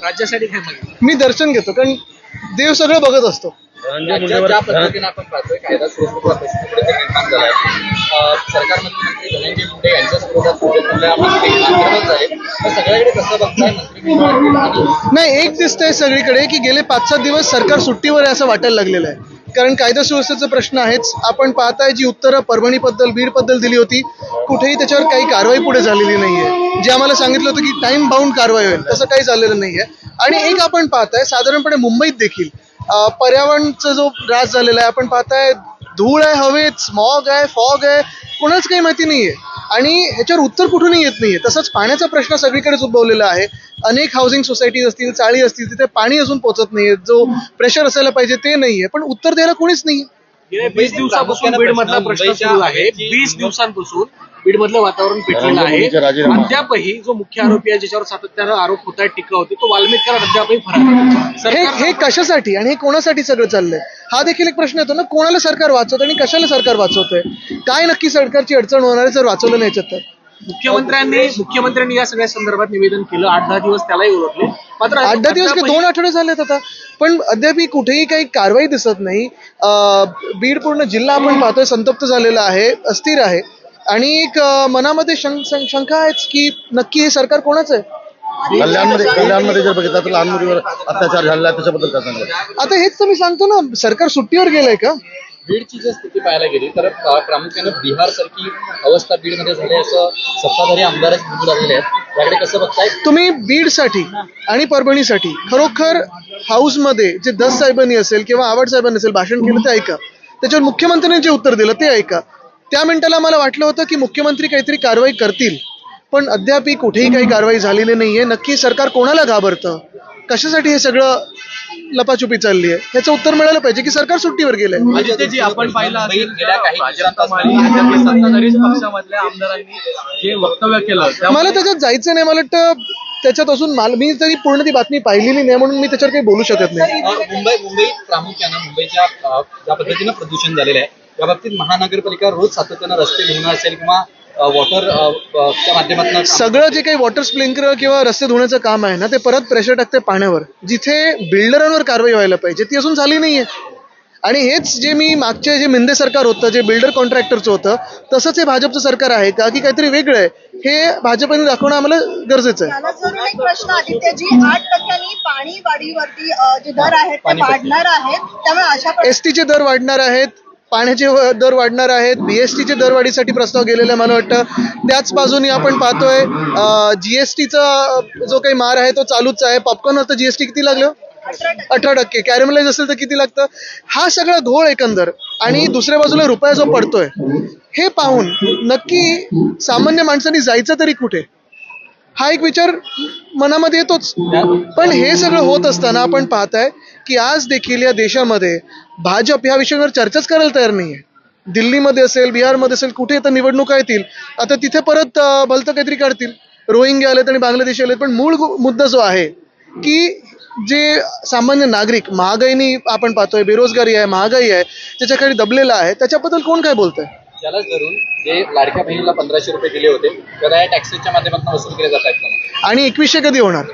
राज्यासाठी काय मागितलं? मी दर्शन घेतो, कारण देव सगळं बघत असतो. ज्या पद्धतीने आपण पाहतोय कायदा सुव्यवस्थेचा प्रश्न कुठेतरी निर्माण झालाय. सरकारमधील मंत्री धनंजय मुंडे यांच्याच विरोधात भाजपमधल्या मंत्री आंदोलन झाले. तर सगळ्याकडे कसं बघताय मंत्री? नाही, एक दिसतंय सगळीकडे की गेले 5-7 दिवस सरकार सुट्टीवर आहे असं वाटायला लागलेलं आहे. कारण कायदा सुव्यवस्थेचा प्रश्न आहेच. आपण पाहताय जी उत्तरं परभणीबद्दल, बीडबद्दल दिली होती, कुठेही त्याच्यावर काही कारवाई पुढे झालेली नाहीये. जे आम्हाला सांगितलं होतं की टाइम बाउंड कारवाई होईल, तसं काही झालेलं नाहीये. आणि एक आपण पाहताय साधारणपणे मुंबईत देखील पर्यावरणचा जो ऱ्हास झालेला आहे, आपण पाहताय धूळ आहे हवेत, स्मॉग आहे, फॉग आहे, कोणाच काही माहिती नाहीये आणि ह्याच्यावर उत्तर कुठूनही येत नाहीये. तसंच पाण्याचा प्रश्न सगळीकडेच उद्भवलेला आहे. अनेक हाऊसिंग सोसायटीज असतील, चाळी असतील, तिथे पाणी अजून पोहोचत नाहीये, जो प्रेशर असायला पाहिजे ते नाहीये, पण उत्तर द्यायला कोणीच नाही. गेल्या 20 दिवसापासून बीडमधला प्रश्न सुरू आहे. 20 दिवसांपासून बीडमधलं वातावरण पेटलेलं आहे. अद्यापही जो मुख्य आरोपी आहे, ज्याच्यावर सातत्यानं आरोप होत आहेत, टीका होती, तो वाल्मिककर अद्यापही फरार आहे. हे कशासाठी आणि हे कोणासाठी सगळं चाललंय हा देखील एक प्रश्न येतो ना. कोणाला सरकार वाचवतं आणि कशाला सरकार वाचवतंय? काय नक्की सरकारची अडचण होणार आहे जर वाचवलं नाही याच्यात? मुख्यमंत्र्यांनी या सगळ्या संदर्भात निवेदन केलं. 8-10 दिवस त्यालाही ओळखले. मात्र 8-10 दिवस की 2 आठवडे झालेत आता, पण अद्याप कुठेही काही कारवाई दिसत नाही. बीड पूर्ण जिल्हा आपण पाहतोय संतप्त झालेला आहे, अस्थिर आहे आणि एक मनामध्ये शंका आहेच की नक्की हे सरकार कोणाचं आहे. कल्याणमध्ये जर बघितलं तर लहान मुलीवर अत्याचार झालेला आहे, त्याच्याबद्दल काय सांगाल? आता हेच तर मी सांगतो ना, सरकार सुट्टीवर गेलंय का? बीडची जर स्थिती पाहायला गेली तर प्रामुख्याने बिहार सारखी अवस्था बीडमध्ये झाली असं सत्ताधारी आमदारच म्हणू लागलेले आहेत. याकडे कसं बघताय तुम्ही? बीडसाठी आणि परभणीसाठी खरोखर हाऊसमध्ये जे दस साहेबांनी असेल किंवा आवड साहेबांनी असेल भाषण केलं ते ऐका. त्याच्यावर मुख्यमंत्र्यांनी जे उत्तर दिलं ते ऐका. त्या मिनिटाला मला वाटलं होतं की मुख्यमंत्री काहीतरी कारवाई करतील, पण अद्याप कुठेही काही कारवाई झालेली नाहीये. नक्की सरकार कोणाला घाबरतं, कशासाठी हे सगळं लपाछुपी चालली आहे, ह्याचं उत्तर मिळालं पाहिजे की सरकार सुट्टीवर गेलंय. आदित्यजी, आपण पाहिलं असेल गेल्या काही सत्ताधारी पक्षामधल्या आमदारांनी जे वक्तव्य केलं, मला त्याच्यात जायचं नाही. मला वाटतं त्याच्यात असून मी तरी पूर्ण ती बातमी पाहिलेली नाही म्हणून मी त्याच्यावर काही बोलू शकत नाही. मुंबई प्रामुख्यानं मुंबईच्या ज्या पद्धतीनं प्रदूषण झालेलं आहे या बाबतीत महानगरपालिका रोज सातत्यानं रस्ते धुणं असेल किंवा वॉटरच्या माध्यमातून सगळं जे काही वॉटर स्प्रिंकलर किंवा रस्ते धुण्याचं काम आहे ना, ते परत प्रेशर टाकते पाण्यावर. जिथे बिल्डरांवर कारवाई व्हायला पाहिजे ती अजून झाली नाहीये. आणि हेच जे मी मागचे जे मिंदे सरकार होतं, जे बिल्डर कॉन्ट्रॅक्टरचं होतं, तसंच हे भाजपचं सरकार आहे का की काहीतरी वेगळं आहे, हे भाजपने दाखवणं आम्हाला गरजेचं आहे. एक प्रश्न आदित्यजी, 8% पाणी वाढीवरती जे दर आहेत ते वाढणार आहेत, त्यामुळे अशा एसटीचे दर वाढणार आहेत, पाण्याचे दर वाढणार आहेत, बीएसटीचे दरवाढीसाठी प्रस्ताव गेलेला आहे मला वाटतं. त्याच बाजूने आपण पाहतोय जीएसटीचा जो काही मार आहे तो चालूच आहे. पॉपकॉर्नवर तर जीएसटी किती लागलं? 18%. कॅरमलाइज असेल तर किती लागतं? हा सगळा घोळ एकंदर आणि दुसऱ्या बाजूला रुपया जो पडतोय हे पाहून नक्की सामान्य माणसांनी जायचं तरी कुठे, हा एक विचार मनामध्ये येतोच. पण हे सगळं होत असताना आपण पाहताय की आज देखील या देशामध्ये भाजप ह्या विषयावर चर्चाच करायला तयार नाहीये. दिल्लीमध्ये असेल, बिहारमध्ये असेल, कुठे तर निवडणुका येतील, आता तिथे परत भलतं काहीतरी काढतील. रोहिंग्या आलेत आणि बांगलादेशी आलेत, पण मूळ मुद्दा जो आहे की जे सामान्य नागरिक महागाईनी आपण पाहतोय, बेरोजगारी आहे, महागाई आहे, त्याच्याकडे दबलेला आहे, त्याच्याबद्दल कोण काय बोलतंय? त्यालाच धरून जे लाडक्या बहिणीला 1500 रुपये दिले होते तर या टॅक्सेसच्या माध्यमातून वसूल केले जात आहेत आणि 2100 कधी होणार?